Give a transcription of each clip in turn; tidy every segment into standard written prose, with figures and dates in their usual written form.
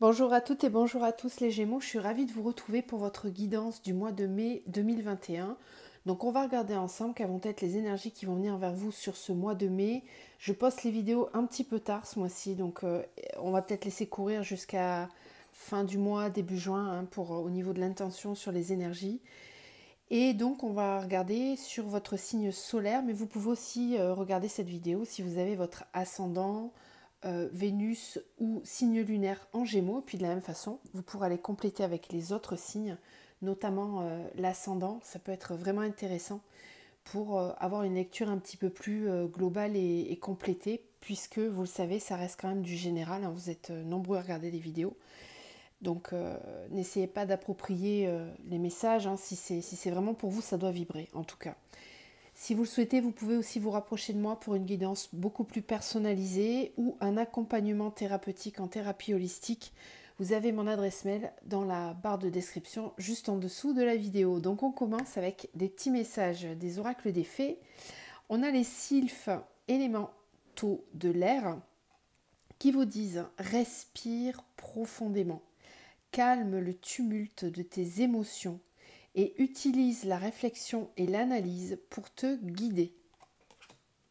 Bonjour à toutes et bonjour à tous les Gémeaux, je suis ravie de vous retrouver pour votre guidance du mois de mai 2021. Donc on va regarder ensemble quelles vont être les énergies qui vont venir vers vous sur ce mois de mai. Je poste les vidéos un petit peu tard ce mois-ci, donc on va peut-être laisser courir jusqu'à fin du mois, début juin, pour au niveau de l'intention sur les énergies. Et donc on va regarder sur votre signe solaire, mais vous pouvez aussi regarder cette vidéo si vous avez votre ascendant, Vénus ou signe lunaire en Gémeaux. Puis de la même façon, vous pourrez aller compléter avec les autres signes, notamment l'ascendant. Ça peut être vraiment intéressant pour avoir une lecture un petit peu plus globale et complétée, puisque vous le savez, ça reste quand même du général, hein. Vous êtes nombreux à regarder les vidéos. Donc n'essayez pas d'approprier les messages, hein. Si c'est vraiment pour vous, ça doit vibrer en tout cas. Si vous le souhaitez, vous pouvez aussi vous rapprocher de moi pour une guidance beaucoup plus personnalisée ou un accompagnement thérapeutique en thérapie holistique. Vous avez mon adresse mail dans la barre de description juste en dessous de la vidéo. Donc on commence avec des petits messages des oracles des fées. On a les sylphes élémentaux de l'air qui vous disent respire profondément, calme le tumulte de tes émotions et utilise la réflexion et l'analyse pour te guider.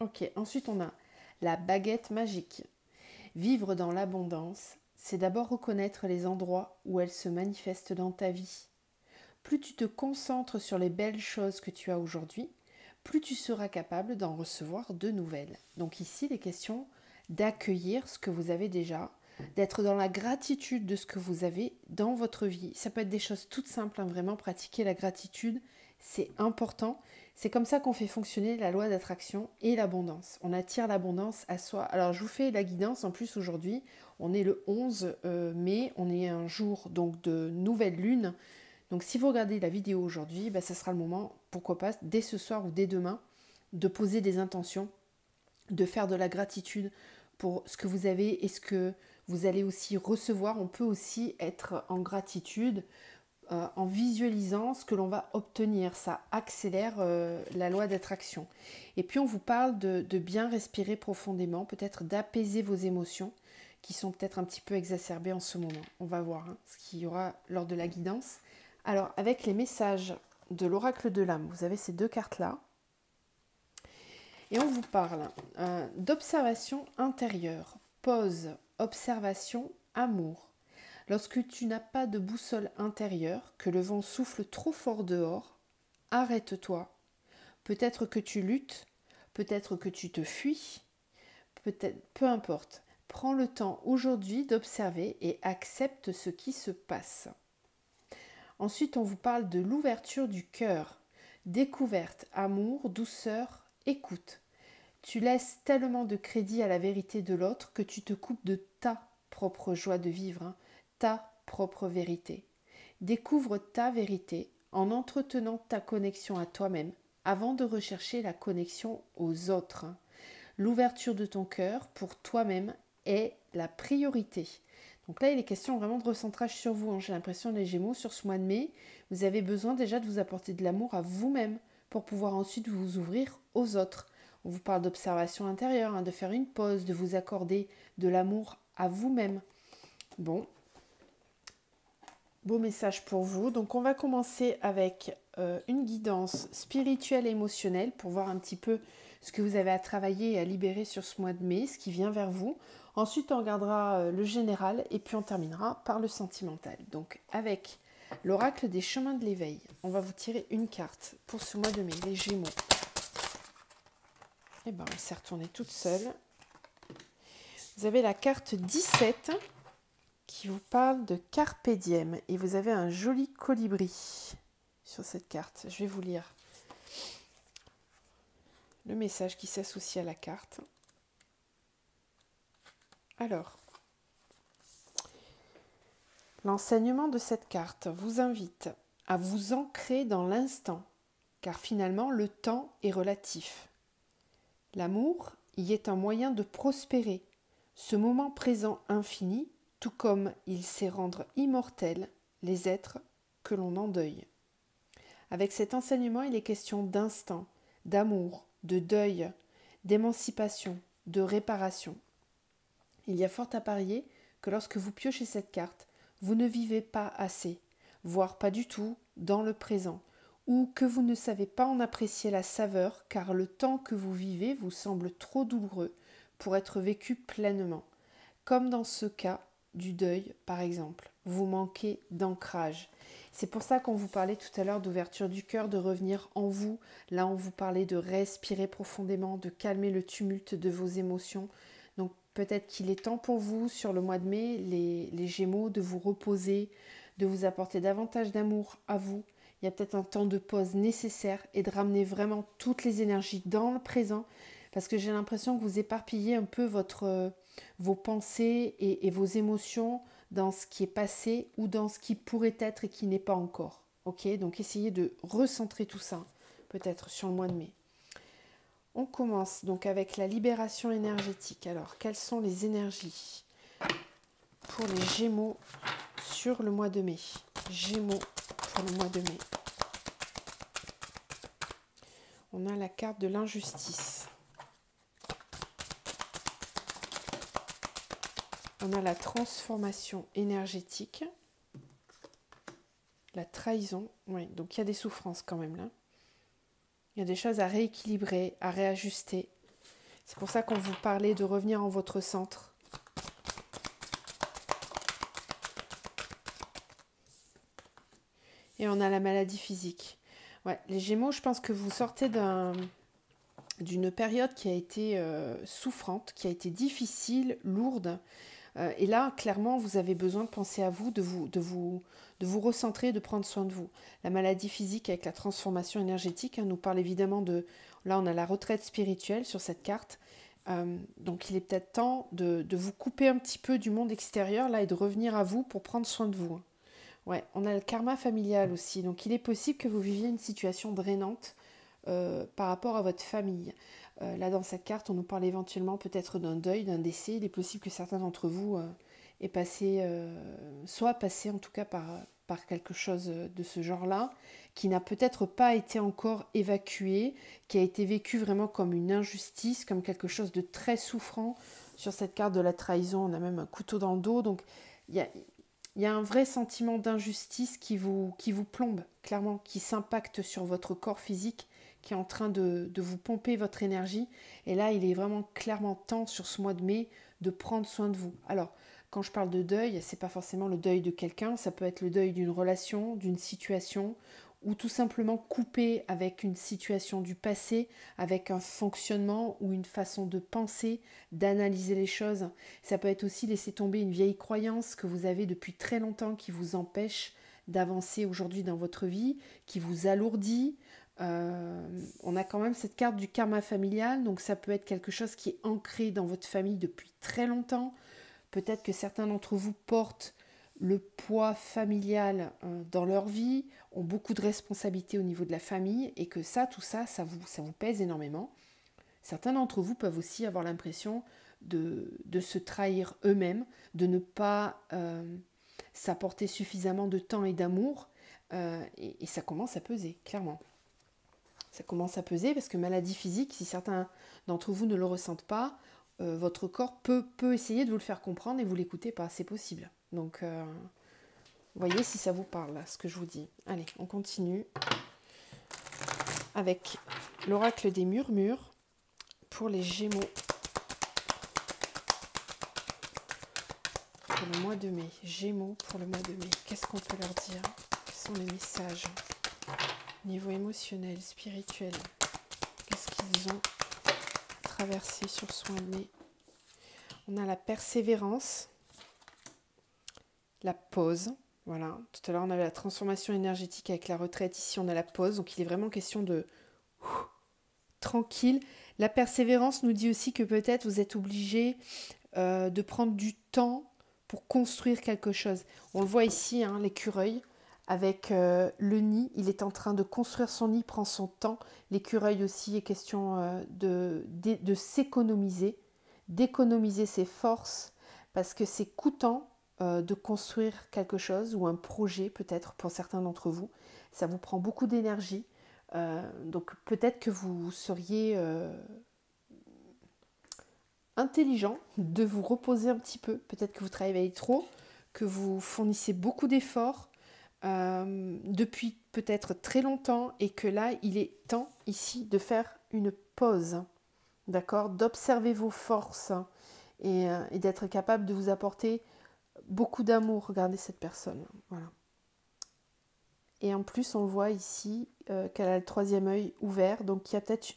Ok, ensuite on a la baguette magique. Vivre dans l'abondance, c'est d'abord reconnaître les endroits où elle se manifeste dans ta vie. Plus tu te concentres sur les belles choses que tu as aujourd'hui, plus tu seras capable d'en recevoir de nouvelles. Donc ici, les questions d'accueillir ce que vous avez déjà, d'être dans la gratitude de ce que vous avez dans votre vie. Ça peut être des choses toutes simples, hein, vraiment pratiquer la gratitude, c'est important. C'est comme ça qu'on fait fonctionner la loi d'attraction et l'abondance. On attire l'abondance à soi. Alors je vous fais la guidance en plus aujourd'hui. On est le 11 mai, on est un jour donc de nouvelle lune. Donc si vous regardez la vidéo aujourd'hui, ça sera le moment, pourquoi pas, dès ce soir ou dès demain, de poser des intentions, de faire de la gratitude pour ce que vous avez et ce que vous allez aussi recevoir. On peut aussi être en gratitude en visualisant ce que l'on va obtenir. Ça accélère la loi d'attraction. Et puis on vous parle de bien respirer profondément, peut-être d'apaiser vos émotions qui sont peut-être un petit peu exacerbées en ce moment. On va voir ce qu'il y aura lors de la guidance. Alors avec les messages de l'oracle de l'âme, vous avez ces deux cartes-là. Et on vous parle d'observation intérieure, pause, observation, amour. Lorsque tu n'as pas de boussole intérieure, que le vent souffle trop fort dehors, arrête-toi. Peut-être que tu luttes, peut-être que tu te fuis, peut-être, peu importe. Prends le temps aujourd'hui d'observer et accepte ce qui se passe. Ensuite, on vous parle de l'ouverture du cœur, découverte, amour, douceur, écoute. Tu laisses tellement de crédit à la vérité de l'autre que tu te coupes de ta propre joie de vivre, ta propre vérité. Découvre ta vérité en entretenant ta connexion à toi-même avant de rechercher la connexion aux autres. L'ouverture de ton cœur pour toi-même est la priorité. Donc là, il est question vraiment de recentrage sur vous. J'ai l'impression, les Gémeaux, sur ce mois de mai, vous avez besoin déjà de vous apporter de l'amour à vous-même pour pouvoir ensuite vous ouvrir aux autres. On vous parle d'observation intérieure, de faire une pause, de vous accorder de l'amour à vous-même. Bon, beau message pour vous. Donc on va commencer avec une guidance spirituelle et émotionnelle pour voir un petit peu ce que vous avez à travailler et à libérer sur ce mois de mai, ce qui vient vers vous. Ensuite on regardera le général et puis on terminera par le sentimental. Donc avec l'oracle des chemins de l'éveil, on va vous tirer une carte pour ce mois de mai, les Gémeaux. Et bien elle s'est retournée toute seule. Vous avez la carte 17 qui vous parle de Carpe Diem et vous avez un joli colibri sur cette carte. Je vais vous lire le message qui s'associe à la carte. Alors, l'enseignement de cette carte vous invite à vous ancrer dans l'instant, car finalement le temps est relatif. L'amour y est un moyen de prospérer, ce moment présent infini, tout comme il sait rendre immortels les êtres que l'on endeuille. Avec cet enseignement, il est question d'instant, d'amour, de deuil, d'émancipation, de réparation. Il y a fort à parier que lorsque vous piochez cette carte, vous ne vivez pas assez, voire pas du tout, dans le présent, ou que vous ne savez pas en apprécier la saveur car le temps que vous vivez vous semble trop douloureux pour être vécu pleinement. Comme dans ce cas du deuil, par exemple, vous manquez d'ancrage. C'est pour ça qu'on vous parlait tout à l'heure d'ouverture du cœur, de revenir en vous. Là, on vous parlait de respirer profondément, de calmer le tumulte de vos émotions. Donc peut-être qu'il est temps pour vous, sur le mois de mai, les Gémeaux, de vous reposer, de vous apporter davantage d'amour à vous. Il y a peut-être un temps de pause nécessaire et de ramener vraiment toutes les énergies dans le présent, parce que j'ai l'impression que vous éparpillez un peu vos pensées et vos émotions dans ce qui est passé ou dans ce qui pourrait être et qui n'est pas encore. Ok, donc essayez de recentrer tout ça, peut-être sur le mois de mai. On commence donc avec la libération énergétique. Alors, quelles sont les énergies pour les Gémeaux sur le mois de mai? Gémeaux pour le mois de mai. On a la carte de l'injustice. On a la transformation énergétique. La trahison. Oui, donc il y a des souffrances quand même là. Il y a des choses à rééquilibrer, à réajuster. C'est pour ça qu'on vous parlait de revenir en votre centre. Et on a la maladie physique. Ouais, les Gémeaux, je pense que vous sortez d'une période qui a été souffrante, qui a été difficile, lourde. Et là, clairement, vous avez besoin de penser à vous, de vous recentrer, de prendre soin de vous. La maladie physique avec la transformation énergétique nous parle évidemment de... Là, on a la retraite spirituelle sur cette carte. Donc, il est peut-être temps de vous couper un petit peu du monde extérieur là et de revenir à vous pour prendre soin de vous. Ouais, on a le karma familial aussi. Donc, il est possible que vous viviez une situation drainante par rapport à votre famille. Là, dans cette carte, on nous parle éventuellement peut-être d'un deuil, d'un décès. Il est possible que certains d'entre vous aient passé, soient passés en tout cas par quelque chose de ce genre-là, qui n'a peut-être pas été encore évacué, qui a été vécu vraiment comme une injustice, comme quelque chose de très souffrant. Sur cette carte de la trahison, on a même un couteau dans le dos. Donc, il y a un vrai sentiment d'injustice qui vous plombe, clairement, qui s'impacte sur votre corps physique, qui est en train de vous pomper votre énergie. Et là, il est vraiment clairement temps sur ce mois de mai de prendre soin de vous. Alors, quand je parle de deuil, c'est pas forcément le deuil de quelqu'un, ça peut être le deuil d'une relation, d'une situation, ou tout simplement couper avec une situation du passé, avec un fonctionnement ou une façon de penser, d'analyser les choses. Ça peut être aussi laisser tomber une vieille croyance que vous avez depuis très longtemps qui vous empêche d'avancer aujourd'hui dans votre vie, qui vous alourdit. On a quand même cette carte du karma familial, donc ça peut être quelque chose qui est ancré dans votre famille depuis très longtemps. Peut-être que certains d'entre vous portent le poids familial dans leur vie, ont beaucoup de responsabilités au niveau de la famille et que tout ça vous pèse énormément. Certains d'entre vous peuvent aussi avoir l'impression de se trahir eux-mêmes, de ne pas s'apporter suffisamment de temps et d'amour et ça commence à peser, clairement. Ça commence à peser parce que maladie physique, si certains d'entre vous ne le ressentent pas, votre corps peut essayer de vous le faire comprendre et vous l'écoutez pas, c'est possible. Donc, voyez si ça vous parle, là, ce que je vous dis. Allez, on continue avec l'oracle des murmures pour les Gémeaux pour le mois de mai. Gémeaux pour le mois de mai. Qu'est-ce qu'on peut leur dire? Quels sont les messages? Niveau émotionnel, spirituel, qu'est-ce qu'ils ont traversé sur ce mois de mai? On a la persévérance, la pause. Voilà, tout à l'heure on avait la transformation énergétique avec la retraite. Ici on a la pause, donc il est vraiment question de tranquille. La persévérance nous dit aussi que peut-être vous êtes obligé de prendre du temps pour construire quelque chose. On le voit ici, hein, l'écureuil. Avec le nid, il est en train de construire son nid, prend son temps. L'écureuil aussi est question de s'économiser, d'économiser ses forces, parce que c'est coûtant de construire quelque chose ou un projet peut-être pour certains d'entre vous. Ça vous prend beaucoup d'énergie. Donc peut-être que vous seriez intelligent de vous reposer un petit peu. Peut-être que vous travaillez trop, que vous fournissez beaucoup d'efforts depuis peut-être très longtemps et que là, il est temps ici de faire une pause, d'accord, d'observer vos forces et d'être capable de vous apporter beaucoup d'amour. Regardez cette personne, voilà. Et en plus, on voit ici qu'elle a le troisième œil ouvert, donc il y a peut-être...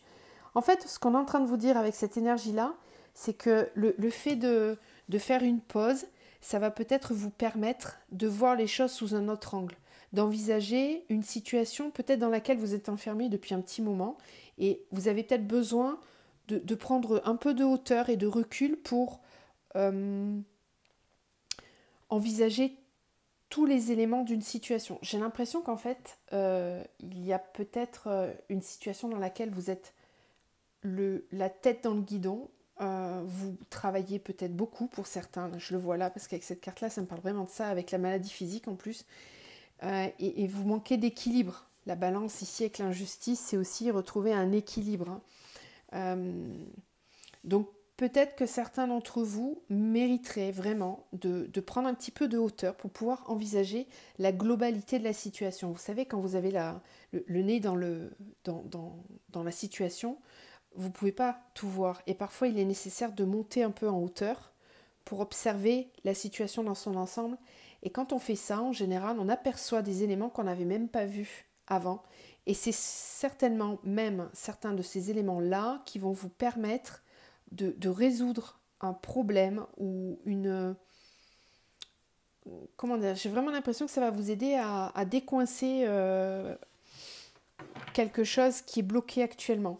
En fait, ce qu'on est en train de vous dire avec cette énergie-là, c'est que le fait de faire une pause, ça va peut-être vous permettre de voir les choses sous un autre angle, d'envisager une situation peut-être dans laquelle vous êtes enfermé depuis un petit moment et vous avez peut-être besoin de prendre un peu de hauteur et de recul pour envisager tous les éléments d'une situation. J'ai l'impression qu'en fait, il y a peut-être une situation dans laquelle vous êtes la tête dans le guidon. Vous travaillez peut-être beaucoup pour certains, je le vois là parce qu'avec cette carte là ça me parle vraiment de ça, avec la maladie physique en plus, et vous manquez d'équilibre. La balance ici avec l'injustice, c'est aussi retrouver un équilibre, hein. Donc peut-être que certains d'entre vous mériteraient vraiment de prendre un petit peu de hauteur pour pouvoir envisager la globalité de la situation. Vous savez, quand vous avez le nez dans la situation, vous ne pouvez pas tout voir. Et parfois, il est nécessaire de monter un peu en hauteur pour observer la situation dans son ensemble. Et quand on fait ça, en général, on aperçoit des éléments qu'on n'avait même pas vus avant. Et c'est certainement même certains de ces éléments-là qui vont vous permettre de résoudre un problème ou une... Comment dire, j'ai vraiment l'impression que ça va vous aider à décoincer quelque chose qui est bloqué actuellement.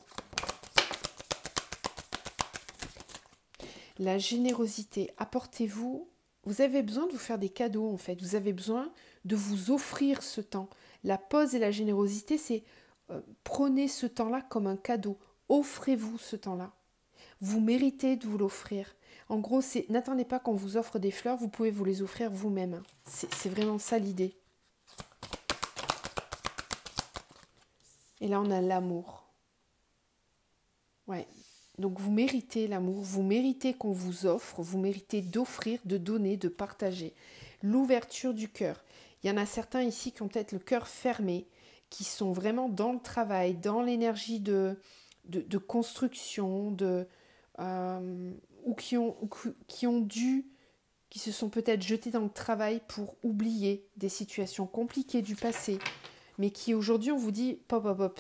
La générosité, apportez-vous. Vous avez besoin de vous faire des cadeaux en fait. Vous avez besoin de vous offrir ce temps. La pause et la générosité, c'est prenez ce temps-là comme un cadeau. Offrez-vous ce temps-là. Vous méritez de vous l'offrir. En gros, n'attendez pas qu'on vous offre des fleurs, vous pouvez vous les offrir vous-même. C'est vraiment ça l'idée. Et là, on a l'amour. Ouais. Donc, vous méritez l'amour, vous méritez qu'on vous offre, vous méritez d'offrir, de donner, de partager. L'ouverture du cœur. Il y en a certains ici qui ont peut-être le cœur fermé, qui sont vraiment dans le travail, dans l'énergie de construction, ou qui se sont peut-être jetés dans le travail pour oublier des situations compliquées du passé, mais qui aujourd'hui on vous dit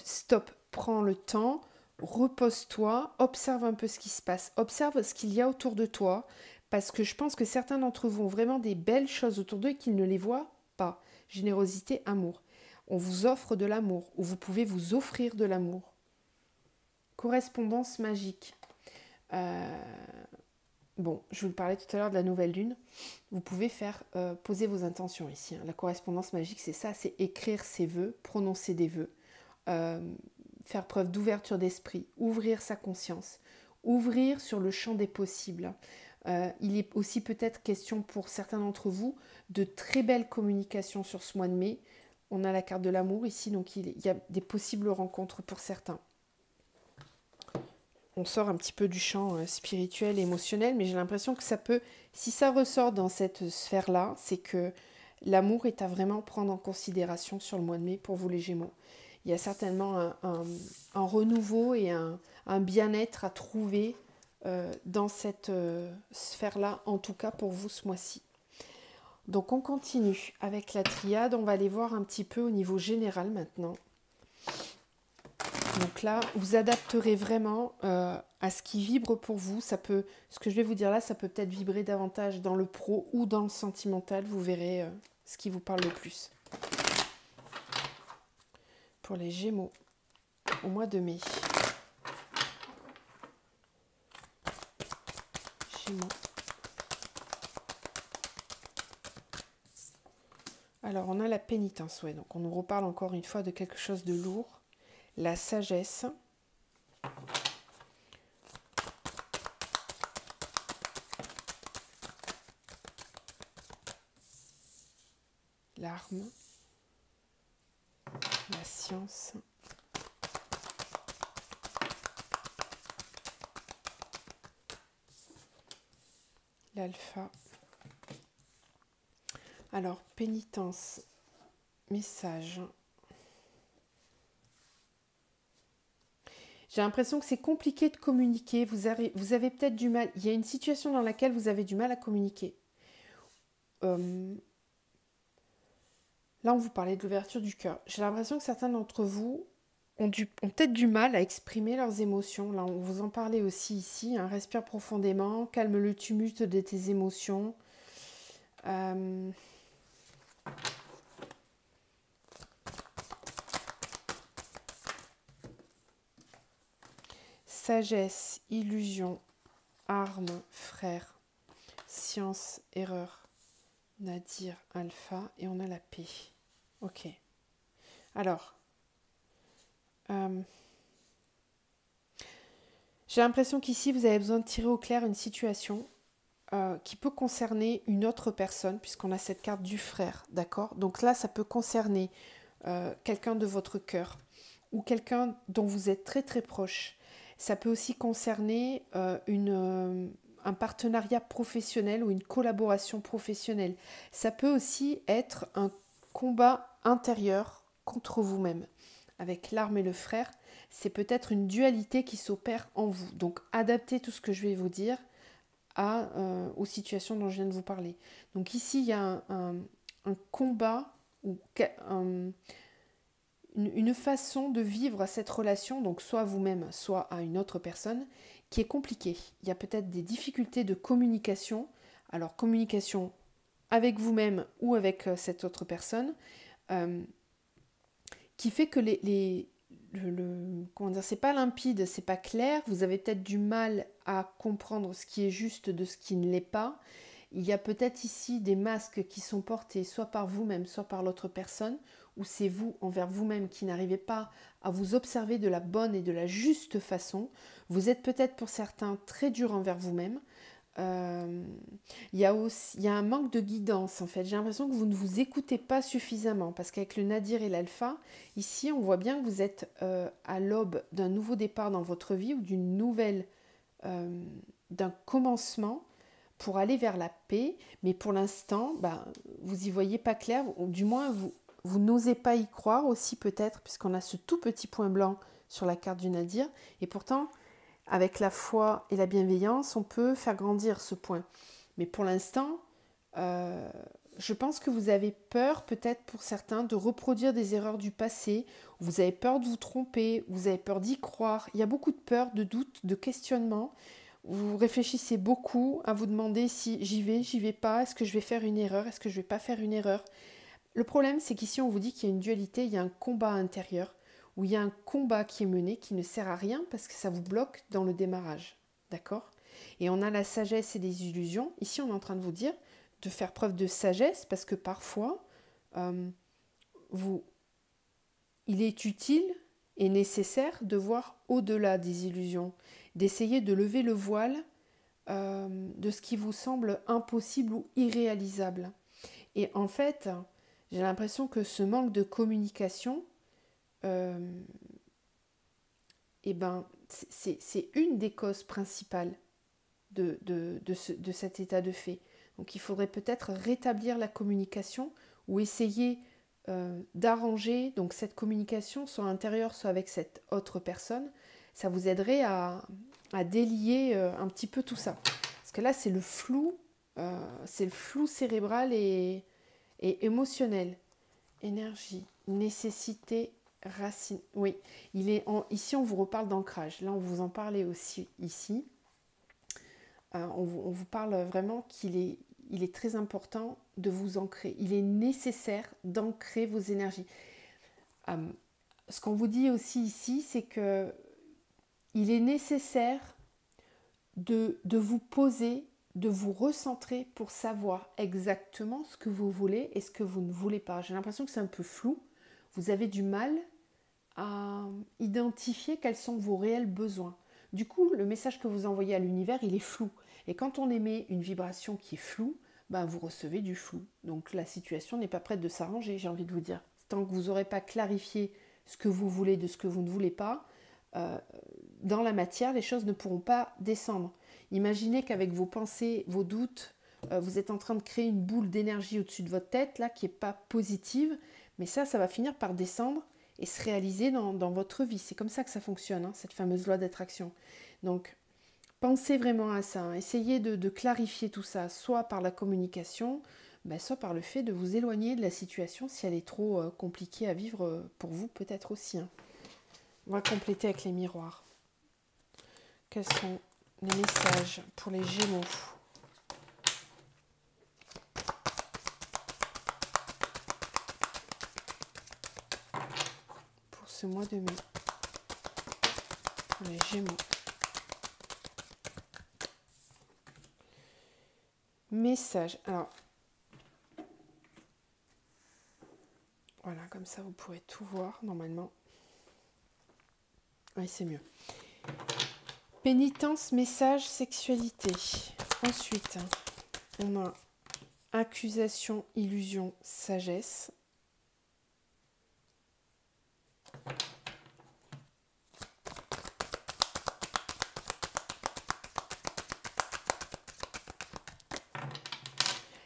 stop, prends le temps, repose-toi, observe un peu ce qui se passe, observe ce qu'il y a autour de toi, parce que je pense que certains d'entre vous ont vraiment des belles choses autour d'eux et qu'ils ne les voient pas. Générosité, amour. On vous offre de l'amour, ou vous pouvez vous offrir de l'amour. Correspondance magique. Bon, je vous parlais tout à l'heure de la nouvelle lune. Vous pouvez poser vos intentions ici, hein. La correspondance magique, c'est ça, c'est écrire ses vœux, prononcer des vœux, faire preuve d'ouverture d'esprit, ouvrir sa conscience, ouvrir sur le champ des possibles. Il est aussi peut-être question pour certains d'entre vous de très belles communications sur ce mois de mai. On a la carte de l'amour ici, donc il y a des possibles rencontres pour certains. On sort un petit peu du champ spirituel et émotionnel, mais j'ai l'impression que ça peut, si ça ressort dans cette sphère-là, c'est que l'amour est à vraiment prendre en considération sur le mois de mai pour vous les Gémeaux. Il y a certainement un renouveau et un bien-être à trouver dans cette sphère-là, en tout cas pour vous ce mois-ci. Donc on continue avec la triade, on va aller voir un petit peu au niveau général maintenant. Donc là, vous adapterez vraiment à ce qui vibre pour vous. Ce que je vais vous dire là, ça peut peut-être vibrer davantage dans le pro ou dans le sentimental. Vous verrez ce qui vous parle le plus. Pour les Gémeaux, au mois de mai. Gémeaux. Alors, on a la pénitence, ouais. Donc, on nous reparle encore une fois de quelque chose de lourd. La sagesse. L'arme. La science. l'alpha. Alors, pénitence, message. J'ai l'impression que c'est compliqué de communiquer. Vous avez peut-être du mal. Il y a une situation dans laquelle vous avez du mal à communiquer. Là, on vous parlait de l'ouverture du cœur. J'ai l'impression que certains d'entre vous ont peut-être du mal à exprimer leurs émotions. Là, on vous en parlait aussi ici. Hein. Respire profondément, calme le tumulte de tes émotions. Sagesse, illusion, arme, frère, science, erreur, nadir, alpha, et on a la paix. Ok. Alors, j'ai l'impression qu'ici, vous avez besoin de tirer au clair une situation qui peut concerner une autre personne, puisqu'on a cette carte du frère, d'accord? Donc là, ça peut concerner quelqu'un de votre cœur ou quelqu'un dont vous êtes très très proche. Ça peut aussi concerner un partenariat professionnel ou une collaboration professionnelle. Ça peut aussi être un combat intérieur contre vous-même. Avec l'arme et le frère, c'est peut-être une dualité qui s'opère en vous. Donc adaptez tout ce que je vais vous dire aux situations dont je viens de vous parler. Donc ici, il y a un combat ou une façon de vivre cette relation, donc soit à vous-même, soit à une autre personne, qui est compliquée. Il y a peut-être des difficultés de communication. Alors, communication avec vous-même ou avec cette autre personne, qui fait que comment dire, c'est pas limpide, c'est pas clair. Vous avez peut-être du mal à comprendre ce qui est juste de ce qui ne l'est pas. Il y a peut-être ici des masques qui sont portés soit par vous-même, soit par l'autre personne, ou c'est vous envers vous-même qui n'arrivez pas à vous observer de la bonne et de la juste façon. Vous êtes peut-être pour certains très dur envers vous-même. Il y a un manque de guidance en fait. J'ai l'impression que vous ne vous écoutez pas suffisamment parce qu'avec le nadir et l'alpha, ici on voit bien que vous êtes à l'aube d'un nouveau départ dans votre vie ou d'un commencement pour aller vers la paix, mais pour l'instant, vous n'y voyez pas clair, ou du moins vous n'osez pas y croire aussi peut-être, puisqu'on a ce tout petit point blanc sur la carte du nadir, et pourtant, avec la foi et la bienveillance, on peut faire grandir ce point. Mais pour l'instant, je pense que vous avez peur, peut-être pour certains, de reproduire des erreurs du passé, vous avez peur de vous tromper, vous avez peur d'y croire, il y a beaucoup de peur, de doute, de questionnement. Vous réfléchissez beaucoup à vous demander si j'y vais pas, est-ce que je vais faire une erreur, est-ce que je vais pas faire une erreur. Le problème, c'est qu'ici, on vous dit qu'il y a une dualité, il y a un combat intérieur, où il y a un combat qui est mené, qui ne sert à rien parce que ça vous bloque dans le démarrage. D'accord? Et on a la sagesse et les illusions. Ici, on est en train de vous dire de faire preuve de sagesse parce que parfois, il est utile et nécessaire de voir au-delà des illusions, d'essayer de lever le voile de ce qui vous semble impossible ou irréalisable. Et en fait, j'ai l'impression que ce manque de communication, c'est une des causes principales de cet état de fait. Donc il faudrait peut-être rétablir la communication ou essayer d'arranger donc cette communication soit intérieure soit avec cette autre personne. Ça vous aiderait à délier un petit peu tout ça. Parce que là c'est le flou cérébral et émotionnel. Énergie, nécessité, racine. Oui, ici on vous reparle d'ancrage. Là on vous en parlait aussi ici. On vous parle vraiment qu'il est très important de vous ancrer. Il est nécessaire d'ancrer vos énergies. Ce qu'on vous dit aussi ici, c'est que il est nécessaire de vous poser, de vous recentrer pour savoir exactement ce que vous voulez et ce que vous ne voulez pas. J'ai l'impression que c'est un peu flou. Vous avez du mal à identifier quels sont vos réels besoins. Du coup, le message que vous envoyez à l'univers, il est flou. Et quand on émet une vibration qui est floue, vous recevez du flou. Donc la situation n'est pas prête de s'arranger, j'ai envie de vous dire. Tant que vous n'aurez pas clarifié ce que vous voulez de ce que vous ne voulez pas, dans la matière, les choses ne pourront pas descendre. Imaginez qu'avec vos pensées, vos doutes, vous êtes en train de créer une boule d'énergie au-dessus de votre tête, là, qui n'est pas positive, mais ça va finir par descendre et se réaliser dans votre vie. C'est comme ça que ça fonctionne, hein, cette fameuse loi d'attraction. Donc, pensez vraiment à ça. Hein. Essayez de clarifier tout ça, soit par la communication, soit par le fait de vous éloigner de la situation si elle est trop compliquée à vivre pour vous, peut-être aussi. Hein. On va compléter avec les miroirs. Quels sont les messages pour les Gémeaux ? Pour ce mois de mai. Pour les Gémeaux. Message. Alors, voilà, comme ça vous pourrez tout voir normalement. Oui, c'est mieux. Pénitence, message, sexualité. Ensuite, on a accusation, illusion, sagesse.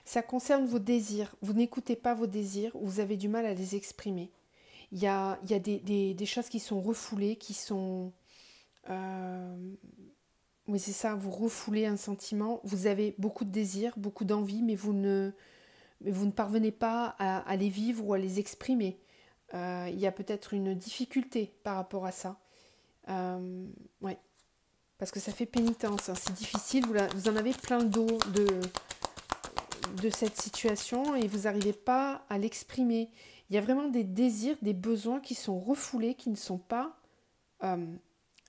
Ça concerne vos désirs. Vous n'écoutez pas vos désirs, vous avez du mal à les exprimer. Il y a des choses qui sont refoulées, qui sont... oui, c'est ça, vous refoulez un sentiment. Vous avez beaucoup de désirs, beaucoup d'envie, mais vous ne parvenez pas à les vivre ou à les exprimer. Il y a peut-être une difficulté par rapport à ça. Ouais. Parce que ça fait pénitence, hein. C'est difficile, vous en avez plein le dos de cette situation et vous n'arrivez pas à l'exprimer. Il y a vraiment des désirs, des besoins qui sont refoulés, qui ne sont pas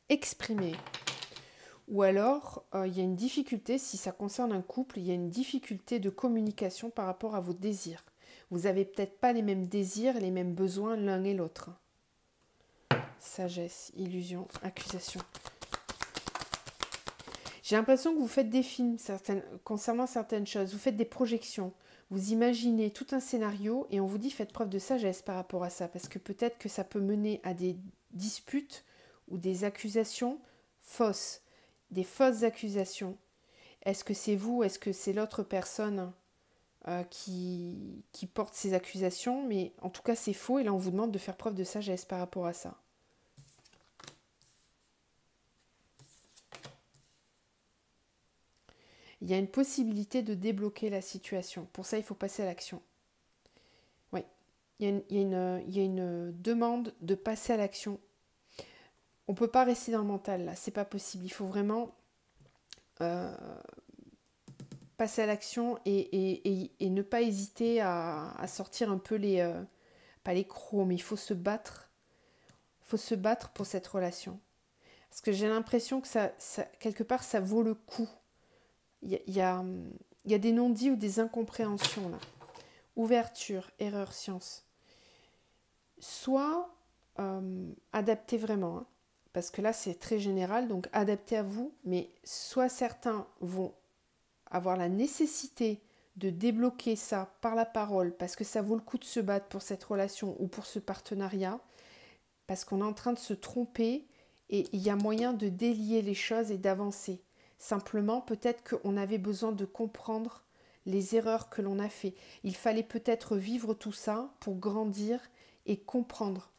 exprimés. Ou alors, il y a une difficulté, si ça concerne un couple, il y a une difficulté de communication par rapport à vos désirs. Vous n'avez peut-être pas les mêmes désirs et les mêmes besoins l'un et l'autre. Sagesse, illusion, accusation. J'ai l'impression que vous faites des films concernant certaines choses, vous faites des projections, vous imaginez tout un scénario et on vous dit faites preuve de sagesse par rapport à ça, parce que peut-être que ça peut mener à des disputes ou des accusations fausses, des fausses accusations. Est-ce que c'est vous, est-ce que c'est l'autre personne qui porte ces accusations? Mais en tout cas c'est faux et là on vous demande de faire preuve de sagesse par rapport à ça. Il y a une possibilité de débloquer la situation. Pour ça, il faut passer à l'action. Oui, il y a une demande de passer à l'action. On ne peut pas rester dans le mental, là. C'est pas possible. Il faut vraiment passer à l'action et ne pas hésiter à sortir un peu pas les crocs, mais il faut se battre. Il faut se battre pour cette relation. Parce que j'ai l'impression que ça, quelque part, ça vaut le coup. Il y a des non-dits ou des incompréhensions là. Ouverture, erreur, science. Soit adapter vraiment, hein, parce que là c'est très général, donc adapter à vous, mais soit certains vont avoir la nécessité de débloquer ça par la parole, parce que ça vaut le coup de se battre pour cette relation ou pour ce partenariat, parce qu'on est en train de se tromper et il y a moyen de délier les choses et d'avancer. Simplement, peut-être qu'on avait besoin de comprendre les erreurs que l'on a fait. Il fallait peut-être vivre tout ça pour grandir et comprendre.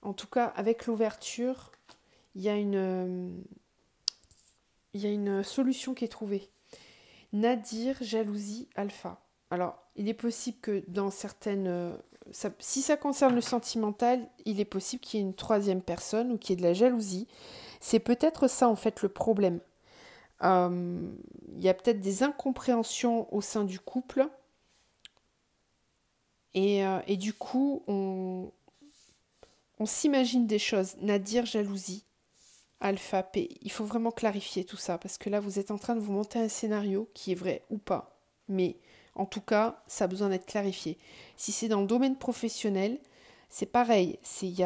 En tout cas, avec l'ouverture, il y a une solution qui est trouvée. Nadir, jalousie, alpha. Alors, il est possible que dans certaines... si ça concerne le sentimental, il est possible qu'il y ait une troisième personne ou qu'il y ait de la jalousie. C'est peut-être ça en fait le problème. Il y a peut-être des incompréhensions au sein du couple. Et du coup, on s'imagine des choses. Nadir, jalousie, alpha, P. Il faut vraiment clarifier tout ça parce que là, vous êtes en train de vous monter un scénario qui est vrai ou pas. Mais... en tout cas, ça a besoin d'être clarifié. Si c'est dans le domaine professionnel, c'est pareil. Il y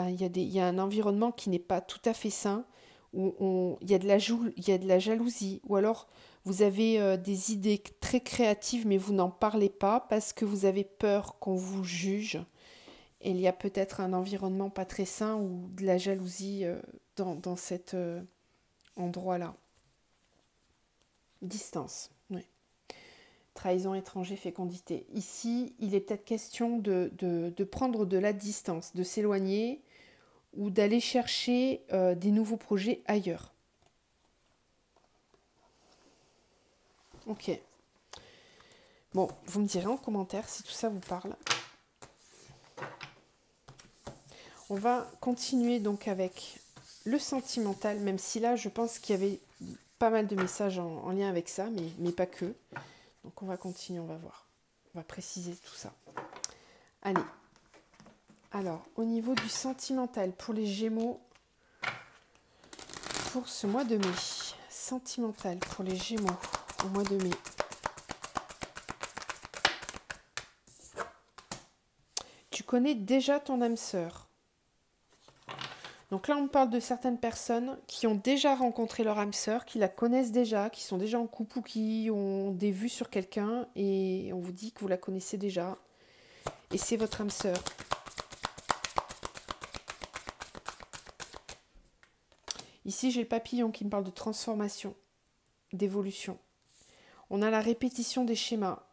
a un environnement qui n'est pas tout à fait sain, où il y a de la jalousie, ou alors vous avez des idées très créatives, mais vous n'en parlez pas parce que vous avez peur qu'on vous juge. Et il y a peut-être un environnement pas très sain ou de la jalousie dans cet endroit-là. Distance, oui. Trahison, étranger, fécondité. Ici, il est peut-être question de prendre de la distance, de s'éloigner ou d'aller chercher des nouveaux projets ailleurs. Ok. Bon, vous me direz en commentaire si tout ça vous parle. On va continuer donc avec le sentimental, même si là, je pense qu'il y avait pas mal de messages en lien avec ça, mais pas que. Donc on va continuer, on va voir. On va préciser tout ça. Allez. Alors, au niveau du sentimental, pour les Gémeaux, pour ce mois de mai. Sentimental pour les Gémeaux, au mois de mai. Tu connais déjà ton âme sœur. Donc là, on parle de certaines personnes qui ont déjà rencontré leur âme sœur, qui la connaissent déjà, qui sont déjà en couple ou qui ont des vues sur quelqu'un et on vous dit que vous la connaissez déjà. Et c'est votre âme sœur. Ici, j'ai le papillon qui me parle de transformation, d'évolution. On a la répétition des schémas.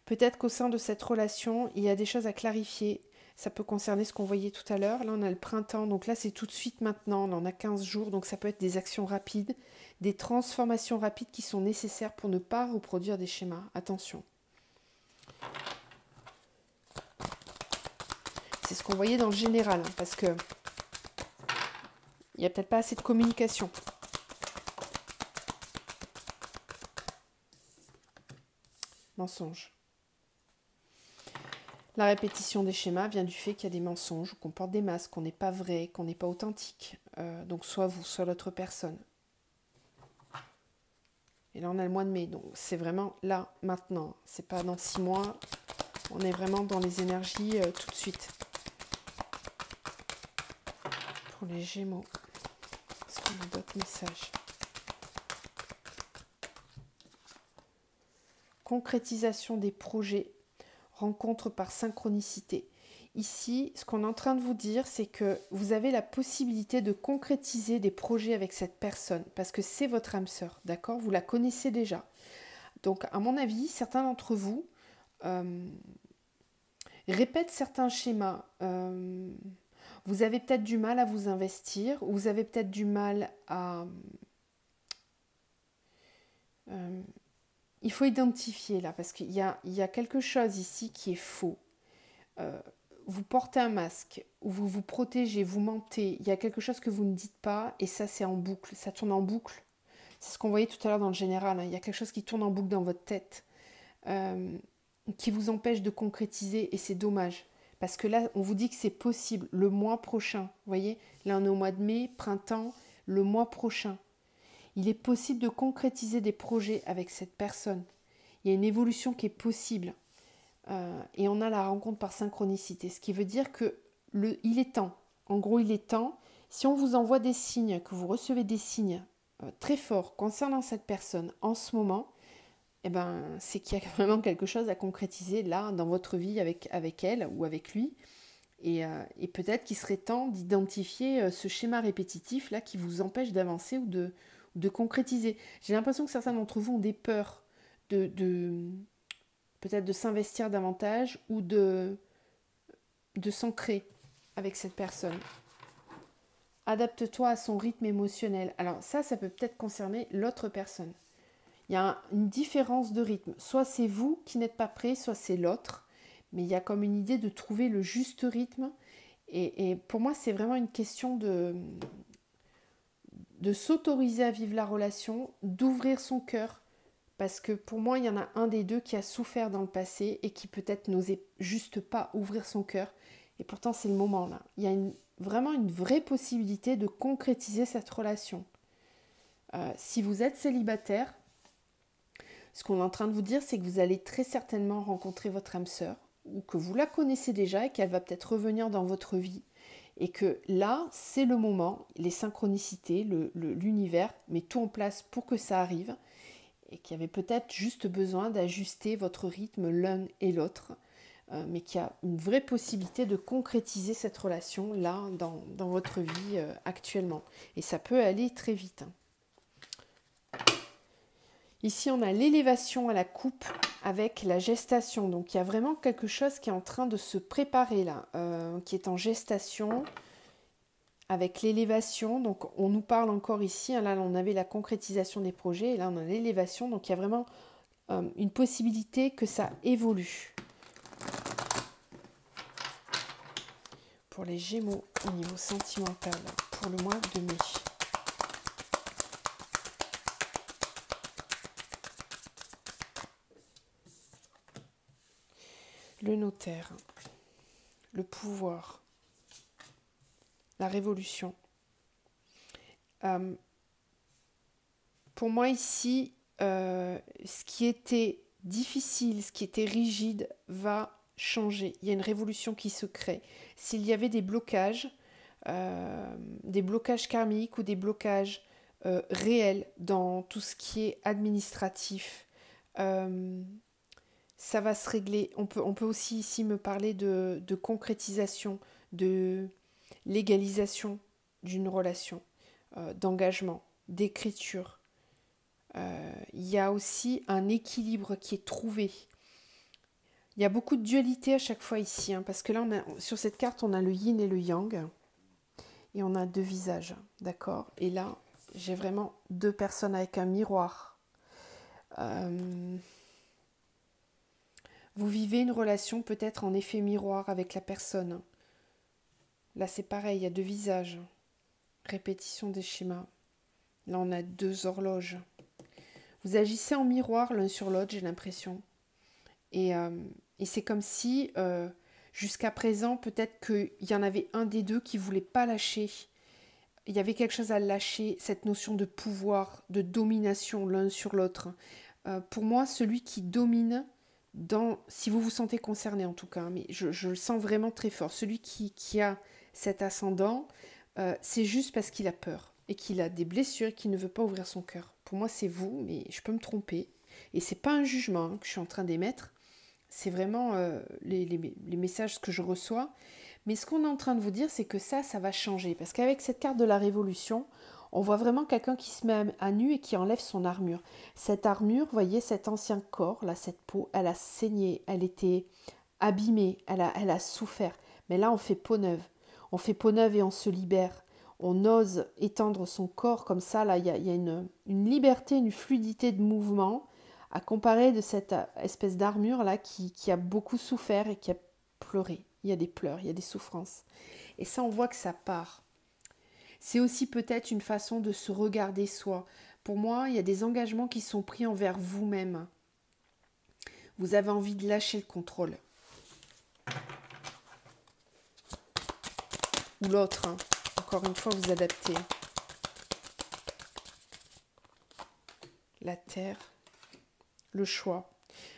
Peut-être qu'au sein de cette relation, il y a des choses à clarifier. Ça peut concerner ce qu'on voyait tout à l'heure. Là, on a le printemps, donc là, c'est tout de suite maintenant. Là, on a 15 jours, donc ça peut être des actions rapides, des transformations rapides qui sont nécessaires pour ne pas reproduire des schémas. Attention. C'est ce qu'on voyait dans le général, hein, parce que il n'y a peut-être pas assez de communication. Mensonge. La répétition des schémas vient du fait qu'il y a des mensonges, qu'on porte des masques, qu'on n'est pas vrai, qu'on n'est pas authentique. Donc soit vous, soit l'autre personne. Et là, on a le mois de mai, donc c'est vraiment là, maintenant. C'est pas dans 6 mois. On est vraiment dans les énergies tout de suite. Pour les Gémeaux, est-ce qu'on a d'autres messages? Concrétisation des projets, rencontre par synchronicité. Ici, ce qu'on est en train de vous dire, c'est que vous avez la possibilité de concrétiser des projets avec cette personne, parce que c'est votre âme sœur, d'accord? Vous la connaissez déjà. Donc, à mon avis, certains d'entre vous répètent certains schémas. Vous avez peut-être du mal à vous investir, ou vous avez peut-être du mal à... il faut identifier là, parce qu'il y a quelque chose ici qui est faux. Vous portez un masque, ou vous vous protégez, vous mentez, il y a quelque chose que vous ne dites pas, et ça c'est en boucle, ça tourne en boucle. C'est ce qu'on voyait tout à l'heure dans le général, hein. Il y a quelque chose qui tourne en boucle dans votre tête, qui vous empêche de concrétiser, et c'est dommage. Parce que là, on vous dit que c'est possible, le mois prochain, vous voyez, là on est au mois de mai, printemps, le mois prochain. Il est possible de concrétiser des projets avec cette personne. Il y a une évolution qui est possible. Et on a la rencontre par synchronicité. Ce qui veut dire que il est temps. En gros, il est temps. Si on vous envoie des signes, que vous recevez des signes très forts concernant cette personne en ce moment, eh ben, c'est qu'il y a vraiment quelque chose à concrétiser là, dans votre vie avec elle ou avec lui. Et peut-être qu'il serait temps d'identifier ce schéma répétitif là qui vous empêche d'avancer ou de concrétiser. J'ai l'impression que certains d'entre vous ont des peurs peut-être de s'investir davantage ou de s'ancrer avec cette personne. Adapte-toi à son rythme émotionnel. Alors ça peut peut-être concerner l'autre personne. Il y a une différence de rythme. Soit c'est vous qui n'êtes pas prêt, soit c'est l'autre. Mais il y a comme une idée de trouver le juste rythme. Et pour moi, c'est vraiment une question de s'autoriser à vivre la relation, d'ouvrir son cœur. Parce que pour moi, il y en a un des deux qui a souffert dans le passé et qui peut-être n'osait juste pas ouvrir son cœur. Et pourtant, c'est le moment là. Il y a vraiment une vraie possibilité de concrétiser cette relation. Si vous êtes célibataire, ce qu'on est en train de vous dire, c'est que vous allez très certainement rencontrer votre âme sœur ou que vous la connaissez déjà et qu'elle va peut-être revenir dans votre vie. Et que là, c'est le moment, les synchronicités, l'univers met tout en place pour que ça arrive. Et qu'il y avait peut-être juste besoin d'ajuster votre rythme l'un et l'autre mais qu'il y a une vraie possibilité de concrétiser cette relation là dans votre vie actuellement. Et ça peut aller très vite. Ici, on a l'élévation à la coupe avec la gestation. Donc, il y a vraiment quelque chose qui est en train de se préparer là, qui est en gestation avec l'élévation. Donc, on nous parle encore ici. Là, on avait la concrétisation des projets et là, on a l'élévation. Donc, il y a vraiment une possibilité que ça évolue. Pour les Gémeaux au niveau sentimental, pour le mois de mai. Le notaire, le pouvoir, la révolution. Pour moi ici, ce qui était difficile, ce qui était rigide va changer. Il y a une révolution qui se crée. S'il y avait des blocages karmiques ou des blocages réels dans tout ce qui est administratif, ça va se régler. On peut aussi ici me parler de concrétisation, de légalisation d'une relation, d'engagement, d'écriture. Il y a aussi un équilibre qui est trouvé. Il y a beaucoup de dualité à chaque fois ici, parce que là, sur cette carte, on a le yin et le yang, et on a deux visages, d'accord? Et là, j'ai vraiment deux personnes avec un miroir. Vous vivez une relation peut-être en effet miroir avec la personne. Là, c'est pareil, il y a deux visages. Répétition des schémas. Là, on a deux horloges. Vous agissez en miroir l'un sur l'autre, j'ai l'impression. Et c'est comme si, jusqu'à présent, peut-être qu'il y en avait un des deux qui ne voulait pas lâcher. Il y avait quelque chose à lâcher, cette notion de pouvoir, de domination l'un sur l'autre. Pour moi, celui qui domine, si vous vous sentez concerné en tout cas, mais je le sens vraiment très fort, celui qui a cet ascendant, c'est juste parce qu'il a peur et qu'il a des blessures et qu'il ne veut pas ouvrir son cœur. Pour moi, c'est vous, mais je peux me tromper. Et c'est pas un jugement que je suis en train d'émettre, c'est vraiment les messages que je reçois. Mais ce qu'on est en train de vous dire, c'est que ça va changer. Parce qu'avec cette carte de la révolution, on voit vraiment quelqu'un qui se met à nu et qui enlève son armure. Cette armure, vous voyez, cet ancien corps, là, cette peau, elle a saigné, elle était abîmée, elle a souffert. Mais là, on fait peau neuve. On fait peau neuve et on se libère. On ose étendre son corps comme ça. Là, il y a une liberté, une fluidité de mouvement à comparer de cette espèce d'armure là qui a beaucoup souffert et qui a pleuré. Il y a des pleurs, il y a des souffrances. Et ça, on voit que ça part. C'est aussi peut-être une façon de se regarder soi. Pour moi, il y a des engagements qui sont pris envers vous-même. Vous avez envie de lâcher le contrôle. Ou l'autre, Encore une fois, vous adaptez. La terre, le choix.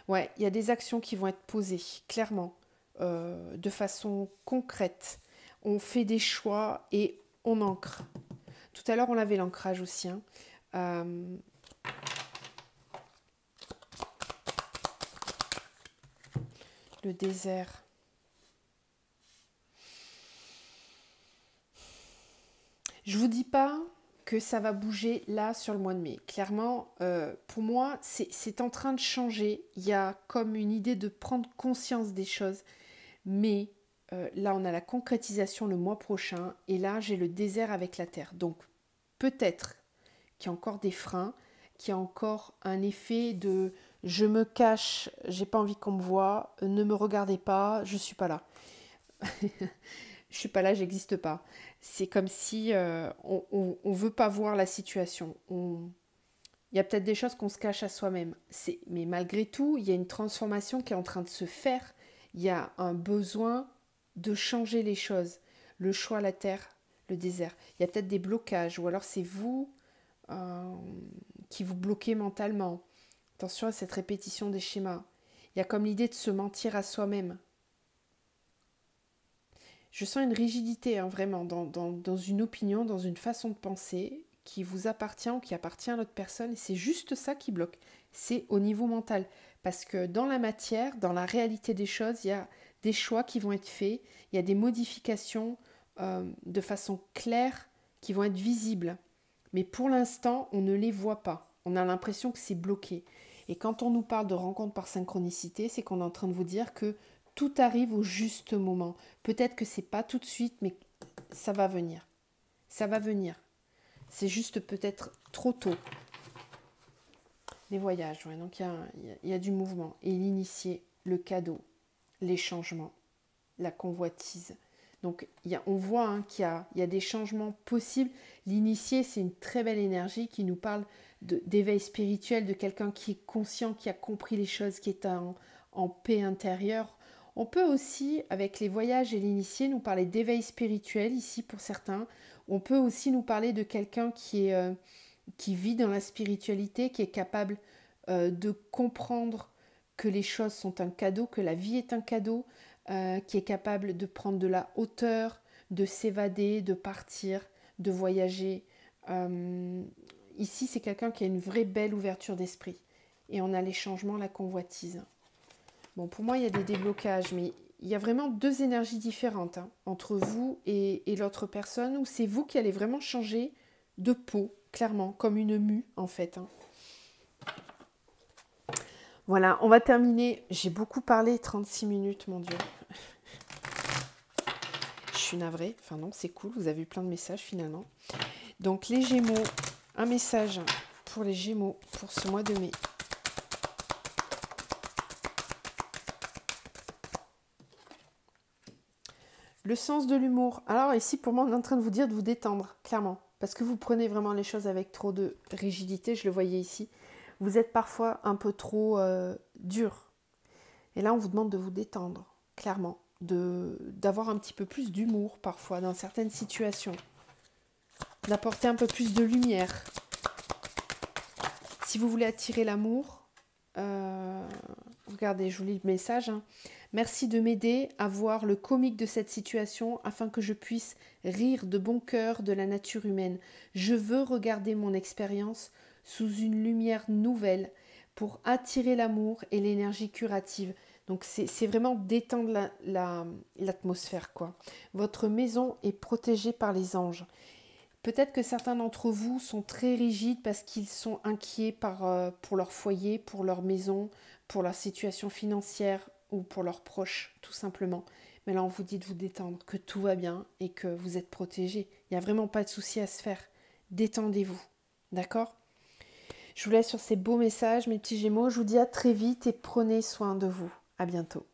Ouais, il y a des actions qui vont être posées, clairement, de façon concrète. On fait des choix et on ancre. Tout à l'heure, on avait l'ancrage aussi. Le désert. Je vous dis pas que ça va bouger là sur le mois de mai. Clairement, pour moi, c'est en train de changer. Il y a comme une idée de prendre conscience des choses. Mais là, on a la concrétisation le mois prochain. Et là, j'ai le désert avec la terre. Donc, peut-être qu'il y a encore des freins, qu'il y a encore un effet de je me cache, j'ai pas envie qu'on me voie, ne me regardez pas, je suis pas là. Je suis pas là, j'existe pas. C'est comme si on veut pas voir la situation. Il y a peut-être des choses qu'on se cache à soi-même. Mais malgré tout, il y a une transformation qui est en train de se faire. Il y a un besoin de changer les choses. Le choix, la terre, le désert. Il y a peut-être des blocages, ou alors c'est vous qui vous bloquez mentalement. Attention à cette répétition des schémas. Il y a comme l'idée de se mentir à soi-même. Je sens une rigidité, vraiment, dans une opinion, dans une façon de penser qui vous appartient ou qui appartient à l'autre personne. Et c'est juste ça qui bloque. C'est au niveau mental. Parce que dans la matière, dans la réalité des choses, il y a des choix qui vont être faits, il y a des modifications de façon claire qui vont être visibles. Mais pour l'instant, on ne les voit pas. On a l'impression que c'est bloqué. Et quand on nous parle de rencontre par synchronicité, c'est qu'on est en train de vous dire que tout arrive au juste moment. Peut-être que c'est pas tout de suite, mais ça va venir. Ça va venir. C'est juste peut-être trop tôt. Les voyages, ouais, donc il y a du mouvement. Et l'initié, le cadeau, les changements, la convoitise. Donc on voit qu'il y a des changements possibles. L'initié, c'est une très belle énergie qui nous parle d'éveil spirituel, de quelqu'un qui est conscient, qui a compris les choses, qui est en paix intérieure. On peut aussi, avec les voyages et l'initié, nous parler d'éveil spirituel ici pour certains. On peut aussi nous parler de quelqu'un qui vit dans la spiritualité, qui est capable de comprendre que les choses sont un cadeau, que la vie est un cadeau, qui est capable de prendre de la hauteur, de s'évader, de partir, de voyager. Ici, c'est quelqu'un qui a une vraie belle ouverture d'esprit. Et on a les changements, la convoitise. Bon, pour moi, il y a des déblocages, mais il y a vraiment deux énergies différentes entre vous et l'autre personne, où c'est vous qui allez vraiment changer de peau, clairement, comme une mue, en fait. Voilà, on va terminer. J'ai beaucoup parlé, 36 minutes, mon Dieu. Je suis navrée. Enfin non, c'est cool, vous avez eu plein de messages finalement. Donc les Gémeaux, un message pour les Gémeaux pour ce mois de mai. Le sens de l'humour. Alors ici, pour moi, on est en train de vous dire de vous détendre, clairement. Parce que vous prenez vraiment les choses avec trop de rigidité, je le voyais ici. Vous êtes parfois un peu trop dur. Et là, on vous demande de vous détendre, clairement. D'avoir un petit peu plus d'humour, parfois, dans certaines situations. D'apporter un peu plus de lumière. Si vous voulez attirer l'amour, regardez, je vous lis le message. Merci de m'aider à voir le comique de cette situation afin que je puisse rire de bon cœur de la nature humaine. Je veux regarder mon expérience sous une lumière nouvelle pour attirer l'amour et l'énergie curative. Donc c'est vraiment détendre l'atmosphère, quoi. Votre maison est protégée par les anges. Peut-être que certains d'entre vous sont très rigides parce qu'ils sont inquiets pour leur foyer, pour leur maison, pour leur situation financière ou pour leurs proches, tout simplement. Mais là, on vous dit de vous détendre, que tout va bien et que vous êtes protégés. Il n'y a vraiment pas de souci à se faire. Détendez-vous, d'accord ? Je vous laisse sur ces beaux messages, mes petits Gémeaux. Je vous dis à très vite et prenez soin de vous. À bientôt.